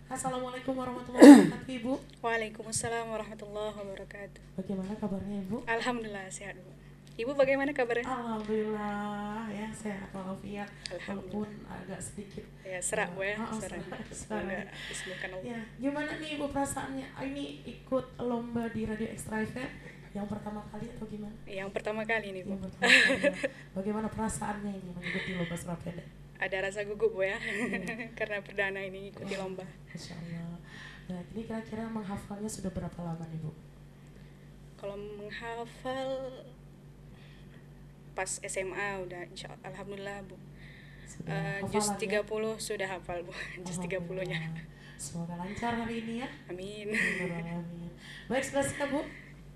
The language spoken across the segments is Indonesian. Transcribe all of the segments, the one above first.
Assalamualaikum warahmatullahi wabarakatuh, Ibu. Waalaikumsalam warahmatullahi wabarakatuh. Bagaimana kabarnya, Ibu? Alhamdulillah sehat, Bu. Ibu bagaimana kabarnya? Alhamdulillah ya, sehat walafiat. Walaupun agak sedikit Ya, serak, Bu ya. serak. Semoga disembuhkan Allah. Ya, gimana nih Ibu perasaannya? Ini ikut lomba di Radio Extra FM yang pertama kali atau gimana? Yang pertama kali nih, Bu. Yang pertama kali, ya. Bagaimana perasaannya ini mengikuti lomba surat pendek? Ada rasa gugup, Bu ya. Karena perdana ini ikuti lomba. Masya Allah. Nah, ini kira-kira menghafalnya sudah berapa lama nih, Bu? Kalau menghafal pas SMA udah insya Allah, alhamdulillah, Bu. Juz 30 ya? Sudah hafal, Bu. Juz 30-nya. Semoga lancar hari ini ya. Amin. Amin. Baik, sudah siap, Bu?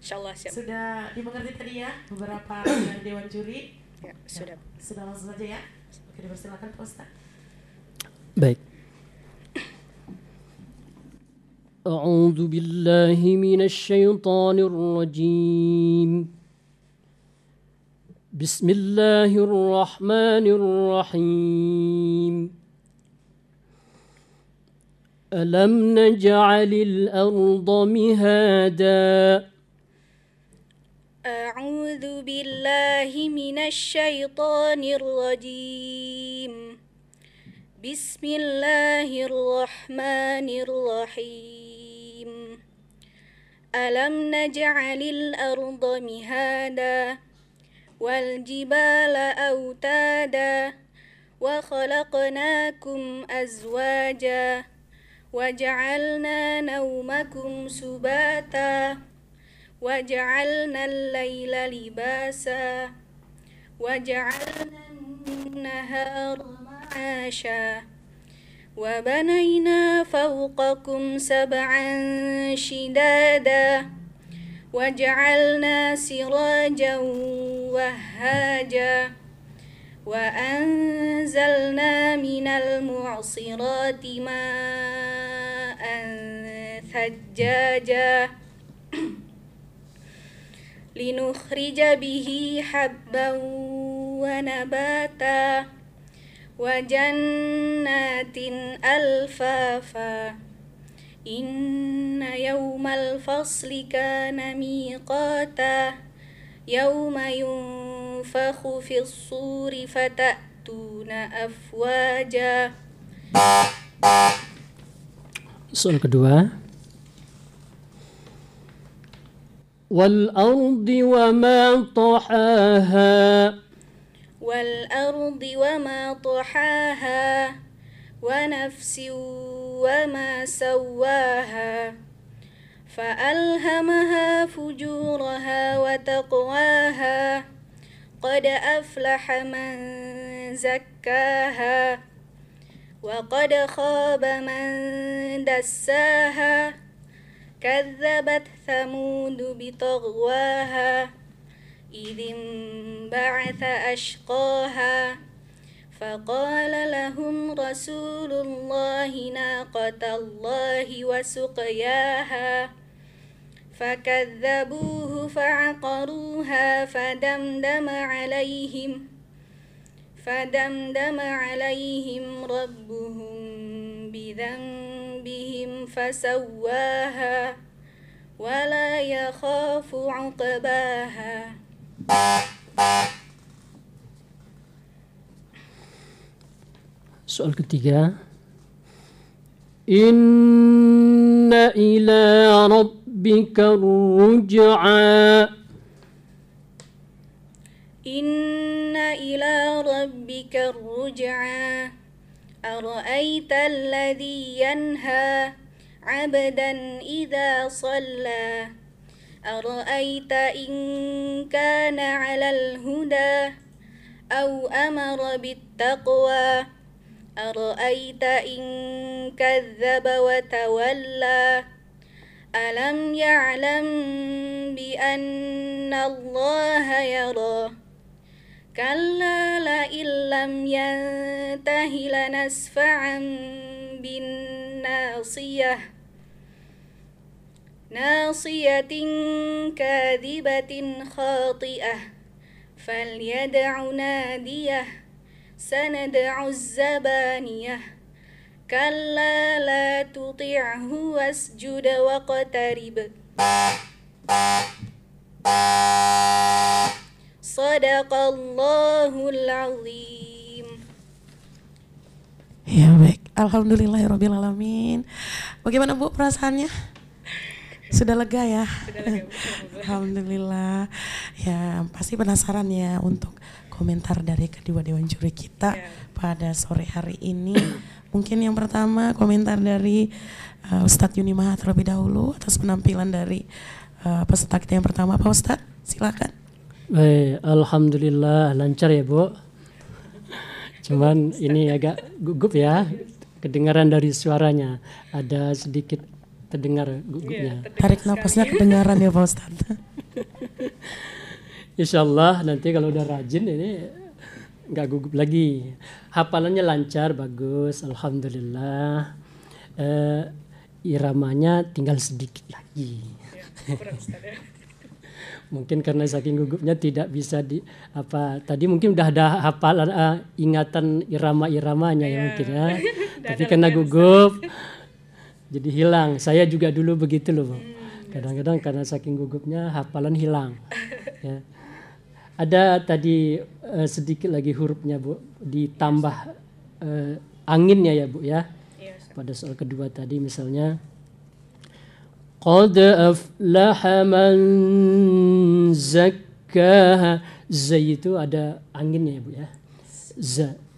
Insyaallah siap. Sudah dimengerti tadi ya beberapa dari Dewan Juri? Ya, sudah. Ya, sudah langsung saja ya. Oke, dipersilakan Pak Ustaz. Baik. A'udzu billahi minasy syaithanir rajim. Bismillahirrahmanirrahim. Alam naj'alil arda mihada. أعوذ بالله من الشيطان الرجيم بسم الله الرحمن الرحيم ألم نجعل الأرض مهادا والجبال أوتادا وخلقناكم أزواجا وجعلنا نومكم سباتا وجعلنا الليل لباسا وجعلنا النهار معاشا وبنينا فوقكم سبعا شدادا وجعلنا سراجا وهاجا وأنزلنا من المعصرات ماء ثجاجا لنخرج به حبا ونباتا وجنات ألفافا إن يوم الفصل كان ميقاتا يوم ينفخ في الصور فتأتون أفواجا. Soal kedua. والأرض وما طحاها والأرض وما طحاها ونفس وما سواها فألهمها فجورها وتقواها قد أفلح من زكاها وقد خاب من دساها كذبت ثمود بطغواها إذ انبعث أشقاها فقال لهم رسول الله ناقة الله وسقياها فكذبوه فعقروها فدمدم عليهم ربهم بذنبهم فسواها ولا يخاف عقباها. Soal ketiga. Inna ila rabbika ruj'a. Inna ila rabbika ruj'a. أرأيت الذي ينهى عبدا إذا صلى أرأيت إن كان على الهدى أو أمر بالتقوى أرأيت إن كذب وتولى ألم يعلم بأن الله يرى كلا لئن لم ينته لنسفعا بالناصية ناصية كاذبة خاطئة فليدع ناديه سندع الزبانية Kalla la tuti'hu wasjud waqtarib. Sadaqallahul azim. Ya baik, alhamdulillahirrabbilalamin. Bagaimana Bu perasaannya? Sudah lega ya? Sudah lega, Bu. Alhamdulillah. Ya pasti penasaran ya untuk komentar dari kedua dewan juri kita pada sore hari ini. Mungkin yang pertama komentar dari Ustadz Yuni Maha terlebih dahulu atas penampilan dari peserta kita yang pertama. Pak Ustadz, silakan. Baik, alhamdulillah lancar ya Bu. Cuman ini agak gugup ya, kedengaran dari suaranya ada sedikit terdengar gugupnya. Tarik napasnya kedengaran ya Pak Ustadz. Insyaallah nanti kalau udah rajin ini nggak gugup lagi. Hafalannya lancar, bagus, alhamdulillah. Iramanya tinggal sedikit lagi. Mungkin karena saking gugupnya tidak bisa tadi mungkin udah ada hafalan ingatan irama-iramanya ya mungkin ya. Tapi karena gugup jadi hilang. Saya juga dulu begitu loh, Bu. Kadang-kadang karena saking gugupnya hafalan hilang. Ya. Ada tadi sedikit lagi hurufnya, Bu, ditambah anginnya ya, Bu ya. Pada soal kedua tadi misalnya Qad aflaha man zakkaha. Za itu ada anginnya ya Bu ya.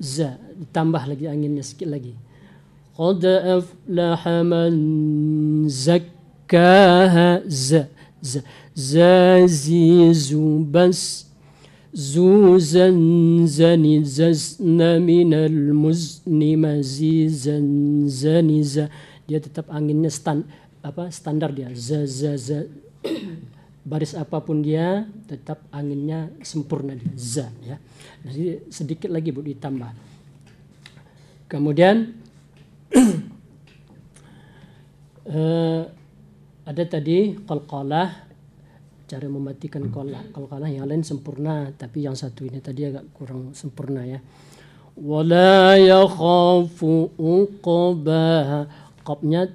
Za ditambah lagi anginnya sedikit lagi. Qad aflaha man zakkaha. Zazizu bas zuzan zani zazna minal muzni mazizan zaniza. Dia tetap anginnya standar dia za baris apapun dia tetap anginnya sempurna dia za ya. Jadi sedikit lagi Bu ditambah. Kemudian ada tadi qalqalah, cara mematikan qalqalah yang lain sempurna tapi yang satu ini tadi agak kurang sempurna ya. Wala yakhafu uqbaha, qafnya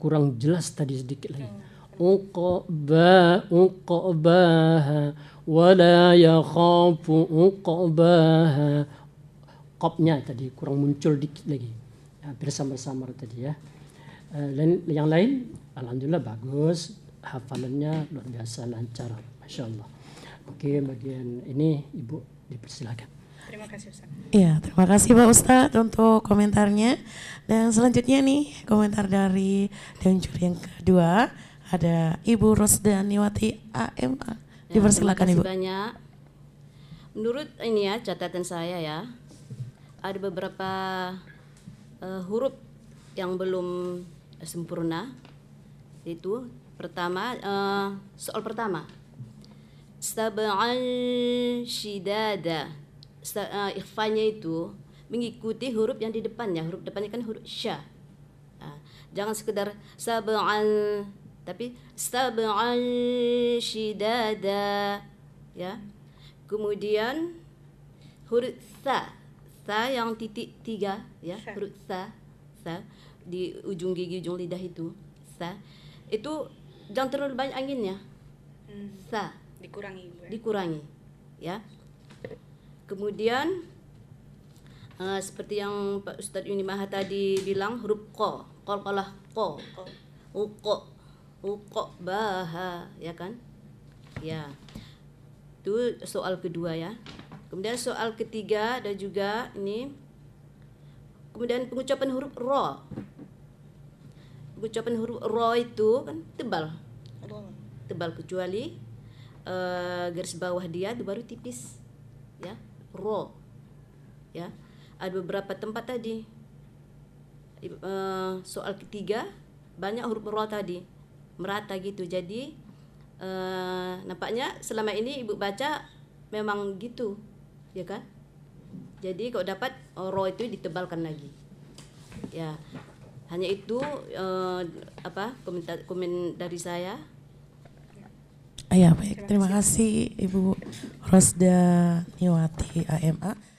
kurang jelas tadi sedikit lagi. Uqbaha wala yakhafu uqbaha. Qafnya tadi kurang muncul dikit lagi. Hampir samar-samar tadi ya. Yang lain alhamdulillah bagus, hafalannya luar biasa lancar, masyaallah. Oke, bagian ini Ibu dipersilakan. Terima kasih Ustaz. Iya, terima kasih Pak Ustadz untuk komentarnya. Dan selanjutnya nih komentar dari dewan juri yang kedua ada Ibu Rosdaniwati AMA. Dipersilakan Ibu. Terima kasih banyak. Menurut ini ya catatan saya ya, ada beberapa huruf yang belum sempurna. Itu pertama, soal pertama sab'an shidada. Ikhfanya itu mengikuti huruf yang di depannya. Huruf depannya kan huruf sya. Jangan sekedar sab'an, tapi sab'an shidada ya. Kemudian huruf tha yang titik 3 ya, huruf tha di ujung gigi ujung lidah itu tha. Itu jangan terlalu banyak anginnya. Dikurangi ya. Kemudian seperti yang Pak Ustadz Yuni Maha tadi bilang, huruf qa, qalqalah qa, uqa baha ya kan? Ya. Itu soal kedua ya. Kemudian soal ketiga ada juga ini. Kemudian pengucapan huruf ra. Pengucapan huruf ra itu kan tebal kecuali garis bawah dia itu baru tipis ya. Ro ya, ada beberapa tempat tadi soal ketiga banyak huruf ro tadi merata gitu. Jadi nampaknya selama ini Ibu baca memang gitu ya kan. Jadi kalau dapat ro itu ditebalkan lagi ya. Hanya itu komen dari saya. Ya baik, terima kasih Ibu Rosdaniwati AMA.